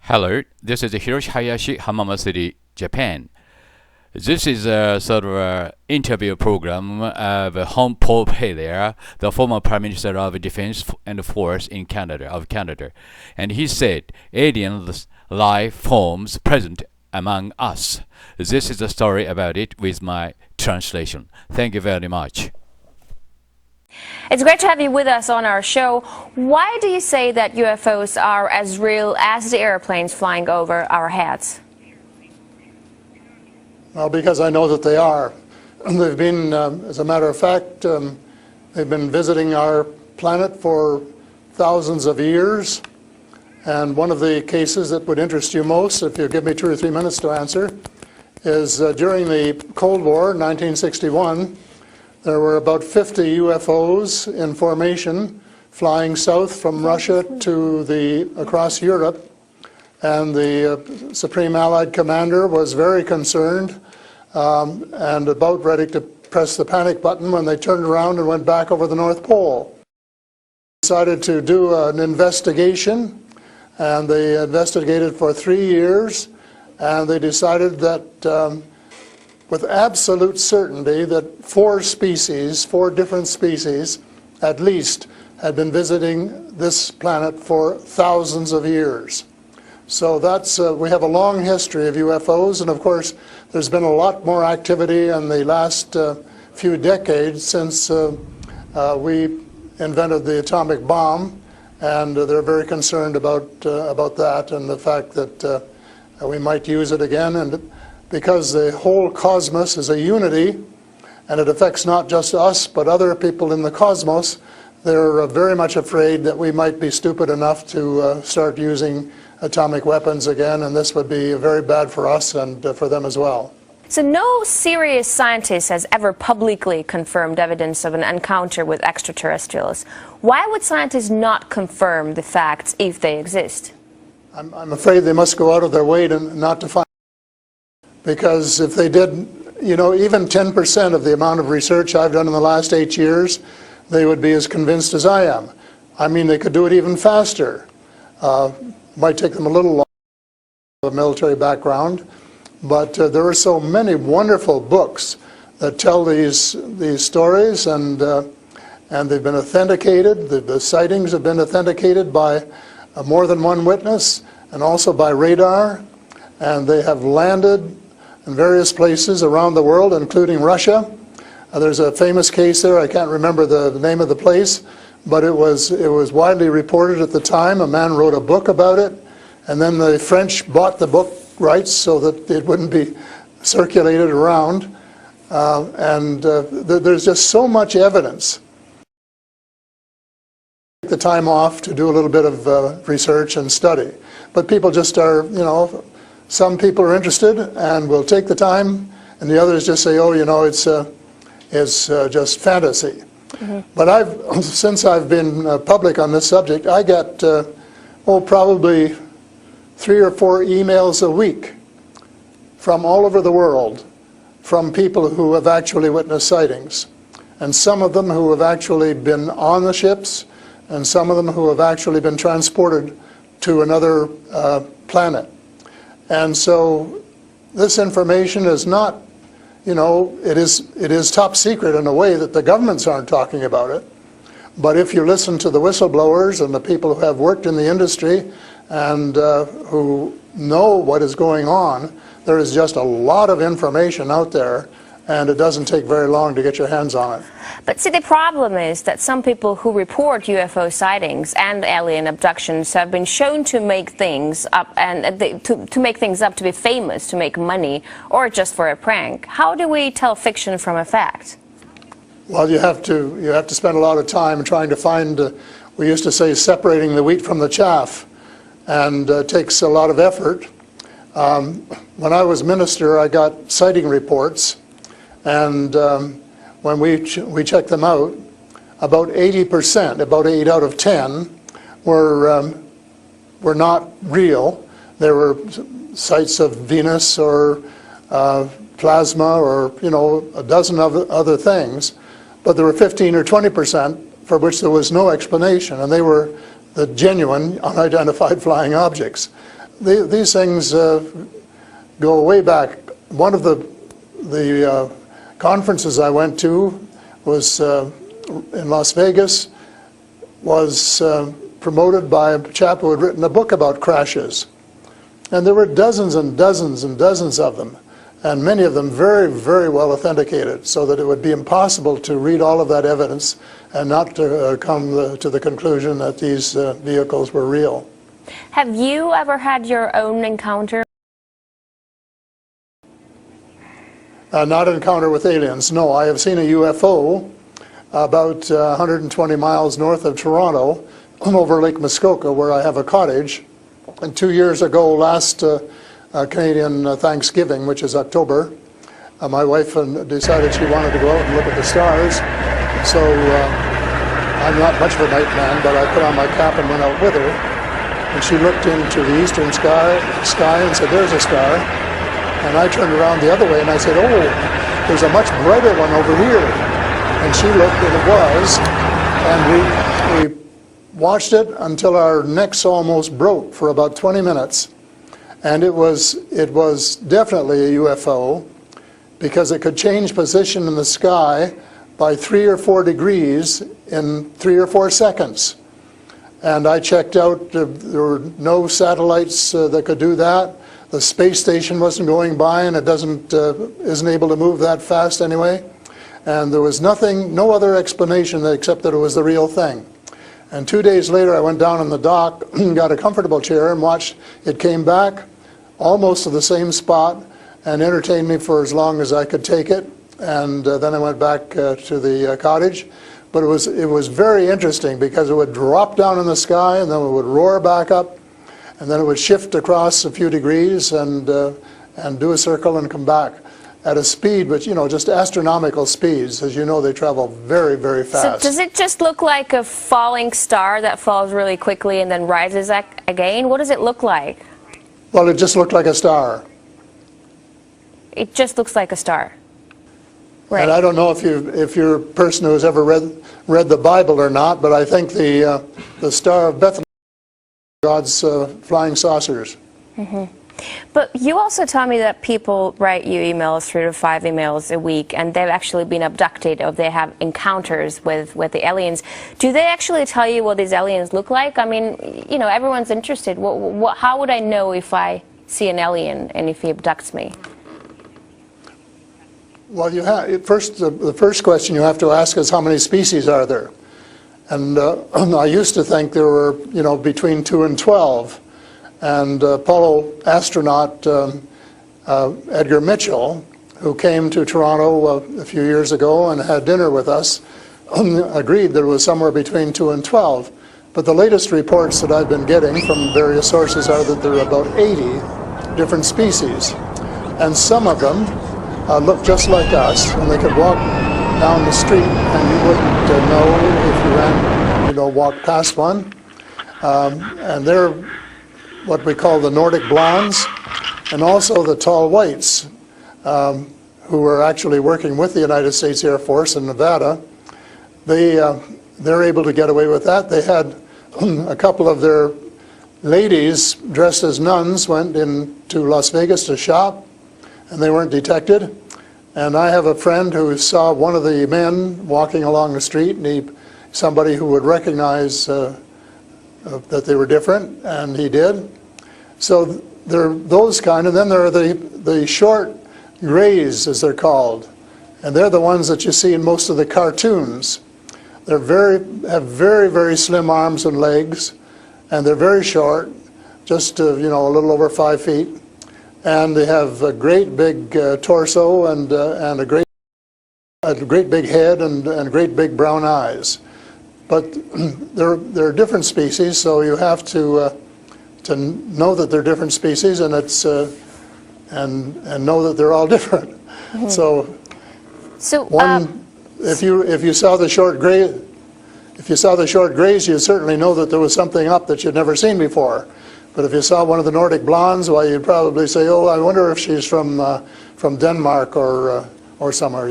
Hello, this is Hiroshi Hayashi, Hamama City, Japan. This is a sort of a interview program of Home Pope Hellyer, the former Prime Minister of Defense and Force in Canada. And he said, alien life forms present among us. This is a story about it with my translation. Thank you very much. It's great to have you with us on our show. Why do you say that UFOs are as real as the airplanes flying over our heads? Well, because I know that they are. They've been, as a matter of fact, they've been visiting our planet for thousands of years. And one of the cases that would interest you most, if you give me 2 or 3 minutes to answer, is during the Cold War, 1961, there were about 50 UFOs in formation flying south from Russia to across Europe, and the Supreme Allied Commander was very concerned and about ready to press the panic button when they turned around and went back over the North Pole. They decided to do an investigation, and they investigated for 3 years, and they decided that with absolute certainty that 4 different species at least, had been visiting this planet for thousands of years. So that's, we have a long history of UFOs, and of course there's been a lot more activity in the last few decades since we invented the atomic bomb, and they're very concerned about that and the fact that we might use it again. And because the whole cosmos is a unity, and it affects not just us, but other people in the cosmos, they're very much afraid that we might be stupid enough to start using atomic weapons again, and this would be very bad for us and for them as well. So no serious scientist has ever publicly confirmed evidence of an encounter with extraterrestrials. Why would scientists not confirm the facts if they exist? I'm afraid they must go out of their way not to find. Because if they did, even 10% of the amount of research I've done in the last 8 years, they would be as convinced as I am. I mean, they could do it even faster. Might take them a little longer, a military background, but there are so many wonderful books that tell these stories, and they've been authenticated. The sightings have been authenticated by more than one witness, and also by radar, and they have landed in various places around the world, including Russia. There's a famous case there, I can't remember the name of the place, but it was widely reported at the time. A man wrote a book about it, and then the French bought the book rights so that it wouldn't be circulated around. There's just so much evidence. Take the time off to do a little bit of research and study. But people just are, some people are interested and will take the time, and the others just say, it's just fantasy. Mm-hmm. But since I've been public on this subject, I get probably 3 or 4 emails a week from all over the world, from people who have actually witnessed sightings, and some of them who have actually been on the ships, and some of them who have actually been transported to another planet. And so this information is not, it is top secret in a way that the governments aren't talking about it. But if you listen to the whistleblowers and the people who have worked in the industry and who know what is going on, there is just a lot of information out there, and it doesn't take very long to get your hands on it. But see, the problem is that some people who report UFO sightings and alien abductions have been shown to make things up, and to make things up to be famous, to make money, or just for a prank. How do we tell fiction from a fact? Well, you have to spend a lot of time trying to find, we used to say, separating the wheat from the chaff, and it takes a lot of effort. When I was minister, I got sighting reports, and when we checked them out, about 80%, about 8 out of 10, were not real. There were sights of Venus or plasma or a dozen other things, but there were 15 or 20% for which there was no explanation, and they were the genuine unidentified flying objects. these things go way back. One of the conferences I went to was in Las Vegas, was promoted by a chap who had written a book about crashes. And there were dozens and dozens and dozens of them, and many of them very, very well authenticated, so that it would be impossible to read all of that evidence and not to come to the conclusion that these vehicles were real. Have you ever had your own encounter? Not an encounter with aliens, no. I have seen a UFO about 120 miles north of Toronto over Lake Muskoka, where I have a cottage. And 2 years ago, last Canadian Thanksgiving, which is October, my wife decided she wanted to go out and look at the stars. So I'm not much of a night man, but I put on my cap and went out with her. And she looked into the eastern sky and said, "There's a star." And I turned around the other way and I said, "Oh, there's a much brighter one over here." And she looked and it was. And we watched it until our necks almost broke for about 20 minutes. And it was definitely a UFO, because it could change position in the sky by 3 or 4 degrees in 3 or 4 seconds. And I checked out, there were no satellites that could do that. The space station wasn't going by, and it isn't able to move that fast anyway. And there was no other explanation except that it was the real thing. And 2 days later, I went down on the dock, got a comfortable chair, and watched it came back almost to the same spot and entertained me for as long as I could take it. And then I went back to the cottage. But it was very interesting, because it would drop down in the sky and then it would roar back up, and then it would shift across a few degrees and do a circle and come back at a speed, but just astronomical speeds. As you know, they travel very, very fast. So does it just look like a falling star that falls really quickly and then rises again? What does it look like? Well, it just looked like a star. It just looks like a star. Right. And I don't know if you're a person who has ever read the Bible or not, but I think the Star of Bethlehem, God's flying saucers. Mm-hmm. But you also tell me that people write you emails, 3 to 5 emails a week, and they've actually been abducted, or they have encounters with the aliens. Do they actually tell you what these aliens look like? I mean, everyone's interested. How would I know if I see an alien and if he abducts me? Well, the first question you have to ask is, how many species are there? And I used to think there were, between 2 and 12. And Apollo astronaut Edgar Mitchell, who came to Toronto a few years ago and had dinner with us, agreed there was somewhere between 2 and 12. But the latest reports that I've been getting from various sources are that there are about 80 different species. And some of them look just like us, and they could walk down the street and you wouldn't know if you ran, walked past one. And they're what we call the Nordic blondes, and also the tall whites, who were actually working with the United States Air Force in Nevada. They're able to get away with that. They had a couple of their ladies dressed as nuns went into Las Vegas to shop, and they weren't detected. And I have a friend who saw one of the men walking along the street, and somebody who would recognize that they were different, and he did. So there are those kind, and then there are the short grays, as they're called, and they're the ones that you see in most of the cartoons. Have very, very slim arms and legs, and they're very short, just a little over 5 feet, and they have a great big torso and a great big head and great big brown eyes. But they're different species, so you have to know that they're different species, and and know that they're all different. Mm-hmm. So if you saw the short grays, you'd certainly know that there was something up that you'd never seen before. But if you saw one of the Nordic blondes, well, you'd probably say, "Oh, I wonder if she's from Denmark or somewhere,"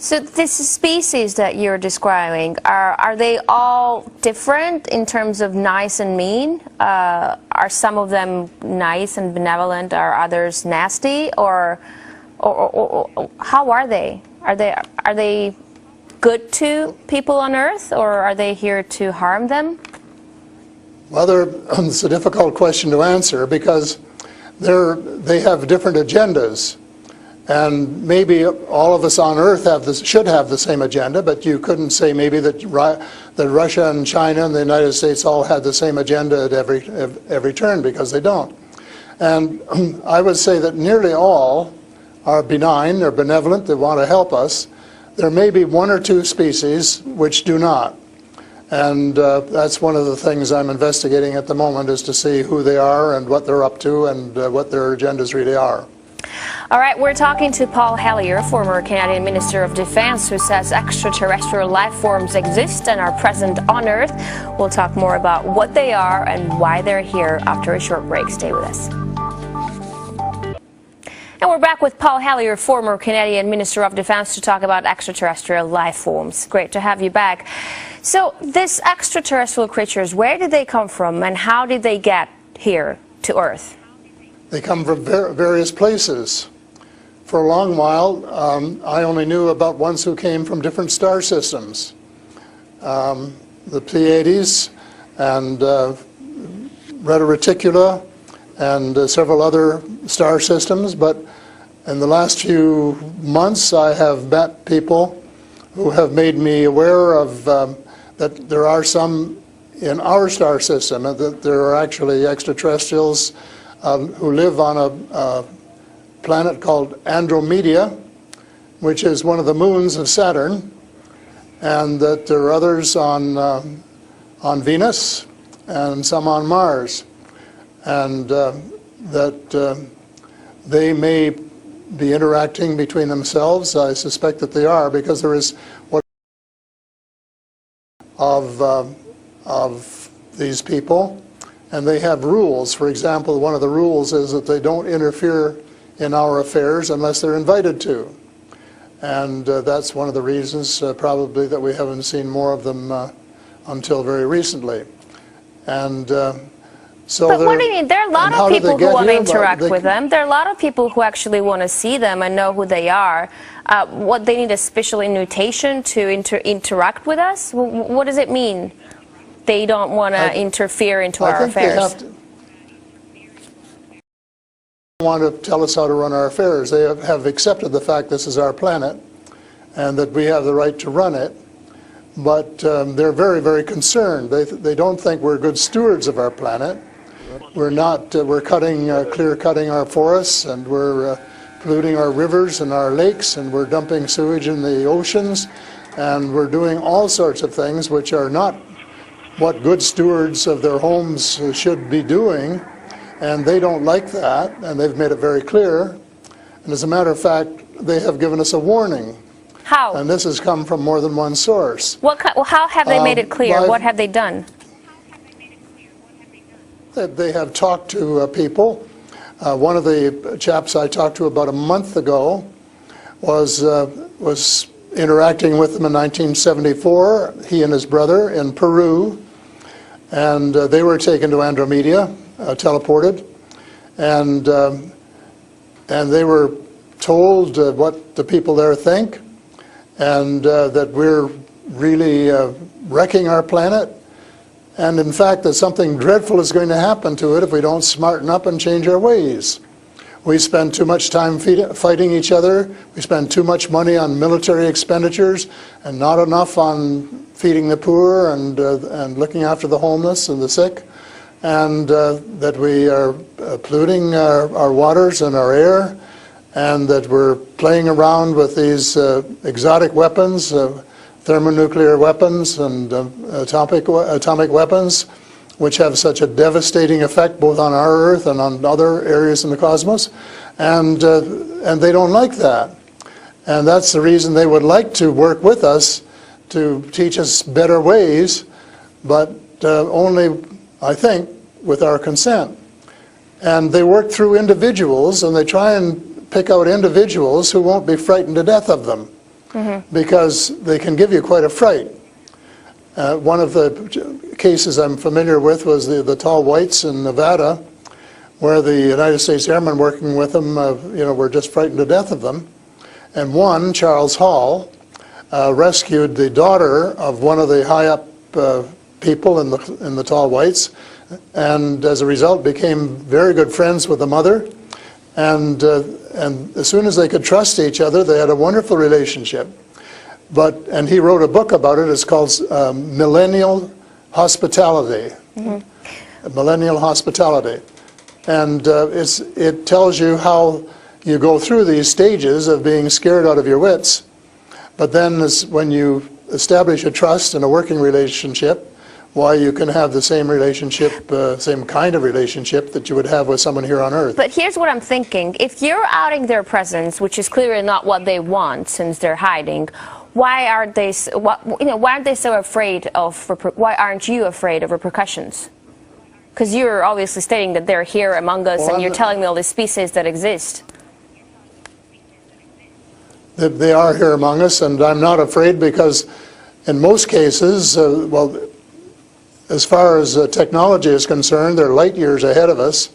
So this species that you're describing, are they all different in terms of nice and mean? Are some of them nice and benevolent? Are others nasty? Or how are they? Are they good to people on Earth, or are they here to harm them? Well, it's a difficult question to answer because they have different agendas. And maybe all of us on Earth should have the same agenda, but you couldn't say maybe that Russia and China and the United States all had the same agenda at every turn, because they don't. And I would say that nearly all are benign, they're benevolent, they want to help us. There may be one or two species which do not. And that's one of the things I'm investigating at the moment, is to see who they are and what they're up to and what their agendas really are. All right, we're talking to Paul Hellyer, former Canadian Minister of Defense, who says extraterrestrial life forms exist and are present on Earth. We'll talk more about what they are and why they're here after a short break. Stay with us. And we're back with Paul Hellyer, former Canadian Minister of Defense, to talk about extraterrestrial life forms. Great to have you back. So these extraterrestrial creatures, where did they come from and how did they get here to Earth? They come from various places. For a long while, I only knew about ones who came from different star systems. The Pleiades and Reta Reticula and several other star systems, but in the last few months I have met people who have made me aware of that there are some in our star system, and that there are actually extraterrestrials who live on a planet called Andromeda, which is one of the moons of Saturn, and that there are others on Venus and some on Mars, and that they may be interacting between themselves. I suspect that they are, because there is what of these people. And they have rules. For example, one of the rules is that they don't interfere in our affairs unless they're invited to. And that's one of the reasons probably that we haven't seen more of them until very recently. And so but what do you mean? There are a lot of people who want to interact with them. There are a lot of people who actually want to see them and know who they are. What, they need a special invitation to interact with us? What does it mean? They don't want to interfere into our affairs. They want to tell us how to run our affairs. They have accepted the fact this is our planet and that we have the right to run it, but they're very, very concerned. They don't think we're good stewards of our planet. We're not. We're clear-cutting our forests, and we're polluting our rivers and our lakes, and we're dumping sewage in the oceans, and we're doing all sorts of things which are not what good stewards of their homes should be doing, and they don't like that, and they've made it very clear. And as a matter of fact, they have given us a warning. How? And this has come from more than one source. How have they made it clear? What have they done? They have talked to people. One of the chaps I talked to about a month ago was interacting with them in 1974, he and his brother in Peru, and they were taken to Andromeda, teleported, and they were told what the people there think, and that we're really wrecking our planet, and in fact that something dreadful is going to happen to it if we don't smarten up and change our ways. We spend too much time fighting each other. We spend too much money on military expenditures and not enough on feeding the poor and looking after the homeless and the sick. And that we are polluting our waters and our air, and that we're playing around with these exotic weapons, thermonuclear weapons and atomic weapons, which have such a devastating effect both on our Earth and on other areas in the cosmos, and they don't like that. And that's the reason they would like to work with us to teach us better ways, but only, I think, with our consent. And they work through individuals, and they try and pick out individuals who won't be frightened to death of them. because they can give you quite a fright. One of the cases I'm familiar with was the tall whites in Nevada, where the United States airmen working with them, were just frightened to death of them. And one, Charles Hall, rescued the daughter of one of the high-up people in the tall whites, and as a result became very good friends with the mother. And as soon as they could trust each other, they had a wonderful relationship. And he wrote a book about it. It's called Millennial Hospitality. Millennial Hospitality. And it tells you how you go through these stages of being scared out of your wits. But then when you establish a trust and a working relationship, why you can have the same relationship, same kind of relationship that you would have with someone here on Earth. But here's what I'm thinking. If you're outing their presence, which is clearly not what they want since they're hiding, why aren't they so afraid of, why aren't you afraid of repercussions? Because you're obviously stating that they're here among us, and you're telling me all the species that exist. They are here among us, and I'm not afraid because in most cases, as far as technology is concerned, they're light years ahead of us,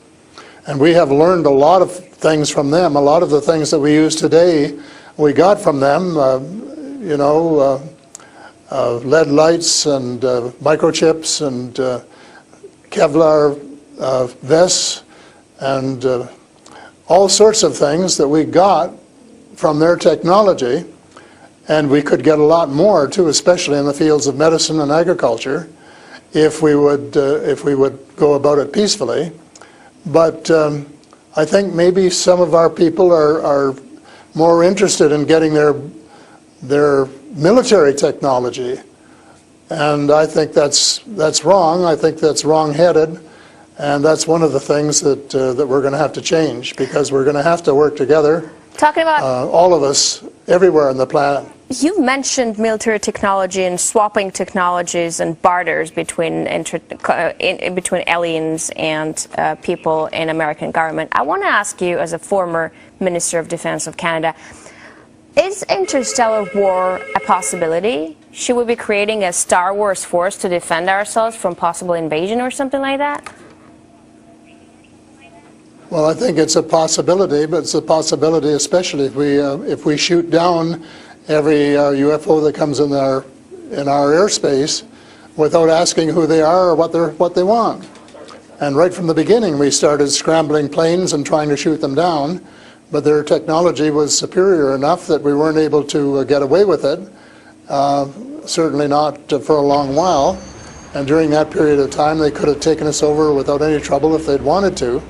and we have learned a lot of things from them. A lot of the things that we use today, we got from them, lead lights and microchips and Kevlar vests and all sorts of things that we got from their technology, and we could get a lot more too, especially in the fields of medicine and agriculture, if we would go about it peacefully. But I think maybe some of our people are more interested in getting their military technology, and I think that's wrong. I think that's wrong-headed, and that's one of the things that we're going to have to change, because we're going to have to work together. Talking about all of us, everywhere on the planet. You mentioned military technology and swapping technologies and barters between aliens and people in American government. I want to ask you, as a former Minister of Defense of Canada, is interstellar war a possibility? Should we be creating a Star Wars force to defend ourselves from possible invasion or something like that? Well, I think it's a possibility, but it's a possibility especially if we shoot down every UFO that comes in our airspace without asking who they are or what they want. And right from the beginning, we started scrambling planes and trying to shoot them down, but their technology was superior enough that we weren't able to get away with it. Certainly not for a long while. And during that period of time, they could have taken us over without any trouble if they'd wanted to.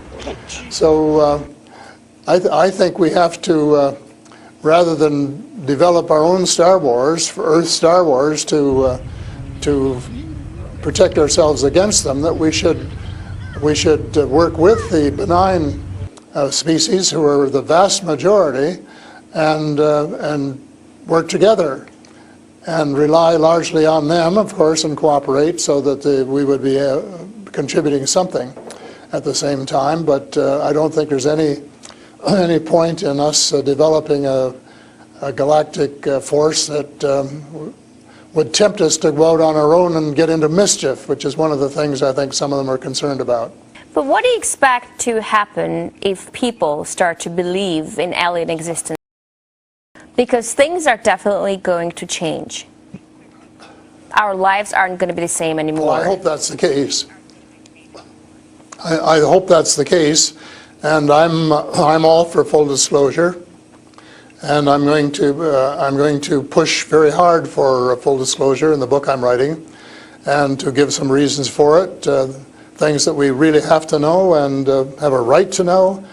So I think we have to, rather than develop our own Star Wars, Earth Star Wars, to protect ourselves against them, that we should work with the benign species, who are the vast majority, and work together and rely largely on them, of course, and cooperate so that we would be contributing something at the same time. But I don't think there's any point in us developing a galactic force that would tempt us to go out on our own and get into mischief, which is one of the things I think some of them are concerned about. But what do you expect to happen if people start to believe in alien existence? Because things are definitely going to change. Our lives aren't going to be the same anymore. Well, I hope that's the case. I hope that's the case, and I'm all for full disclosure, and I'm going to push very hard for full disclosure in the book I'm writing, and to give some reasons for it, things that we really have to know and have a right to know,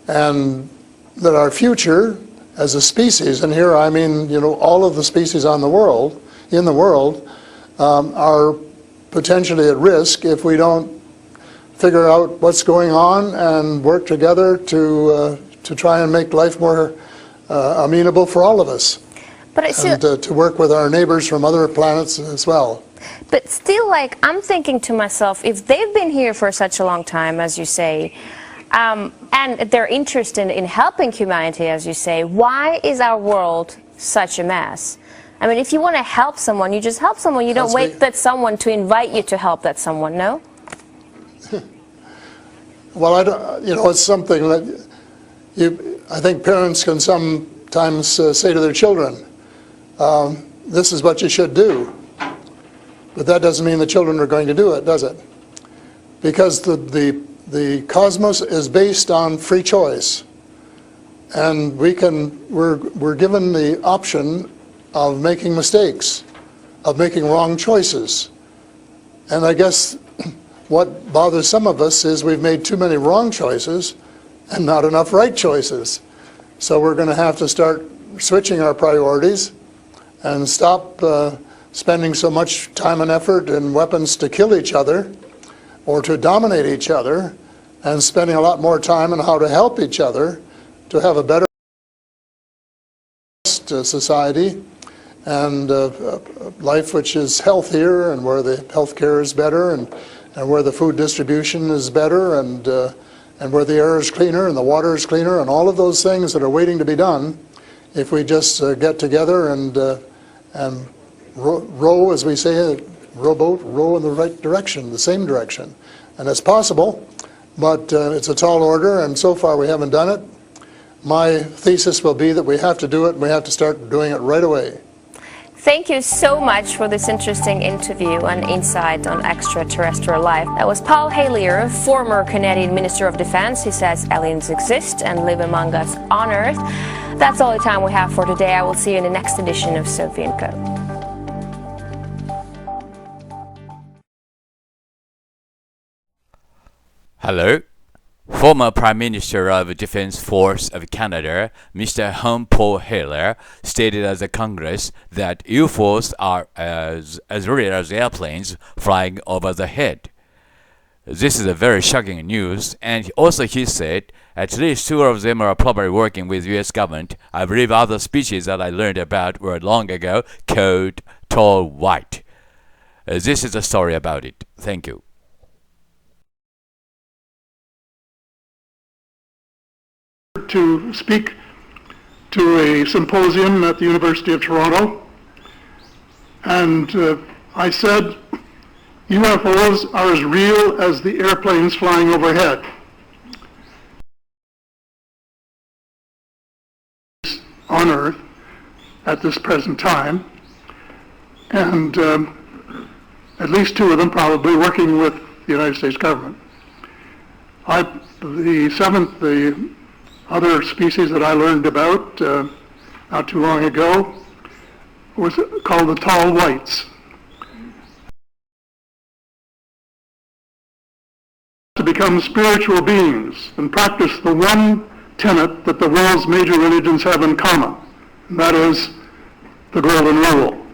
and that our future as a species, and here I mean all of the species in the world, are potentially at risk if we don't figure out what's going on and work together to try and make life more amenable for all of us. But and to work with our neighbors from other planets as well. But still, I'm thinking to myself, if they've been here for such a long time, as you say, and they're interested in helping humanity, as you say, why is our world such a mess? I mean, if you want to help someone, you just help someone. You don't wait that someone to invite you to help that someone, no? Well, I don't, it's something that I think parents can sometimes say to their children, this is what you should do. But that doesn't mean the children are going to do it, does it? Because the cosmos is based on free choice. And we're given the option of making mistakes, of making wrong choices. And I guess what bothers some of us is we've made too many wrong choices and not enough right choices. So we're going to have to start switching our priorities and stop spending so much time and effort and weapons to kill each other or to dominate each other, and spending a lot more time on how to help each other to have a better society and life which is healthier, and where the health care is better, and where the food distribution is better, and where the air is cleaner and the water is cleaner, and all of those things that are waiting to be done if we just get together and row, as we say, rowboat, row in the right direction, the same direction. And it's possible, but it's a tall order, and so far we haven't done it. My thesis will be that we have to do it, and we have to start doing it right away. Thank you so much for this interesting interview and insight on extraterrestrial life. That was Paul Hellyer, former Canadian Minister of Defense. He says aliens exist and live among us on Earth. That's all the time we have for today. I will see you in the next edition of Sophie & Co. Hello. Former Prime Minister of the Defense Force of Canada, Mr. Paul Hellyer, stated at the Congress that UFOs are as real as airplanes flying over the head. This is a very shocking news, and also he said at least 2 of them are probably working with U.S. government. I believe other species that I learned about were long ago called tall white. This is the story about it. Thank you. To speak to a symposium at the University of Toronto, and I said UFOs are as real as the airplanes flying overhead. On Earth at this present time, and at least 2 of them probably working with the United States government. The other species that I learned about not too long ago was called the tall whites. To become spiritual beings and practice the one tenet that the world's major religions have in common, and that is the golden rule.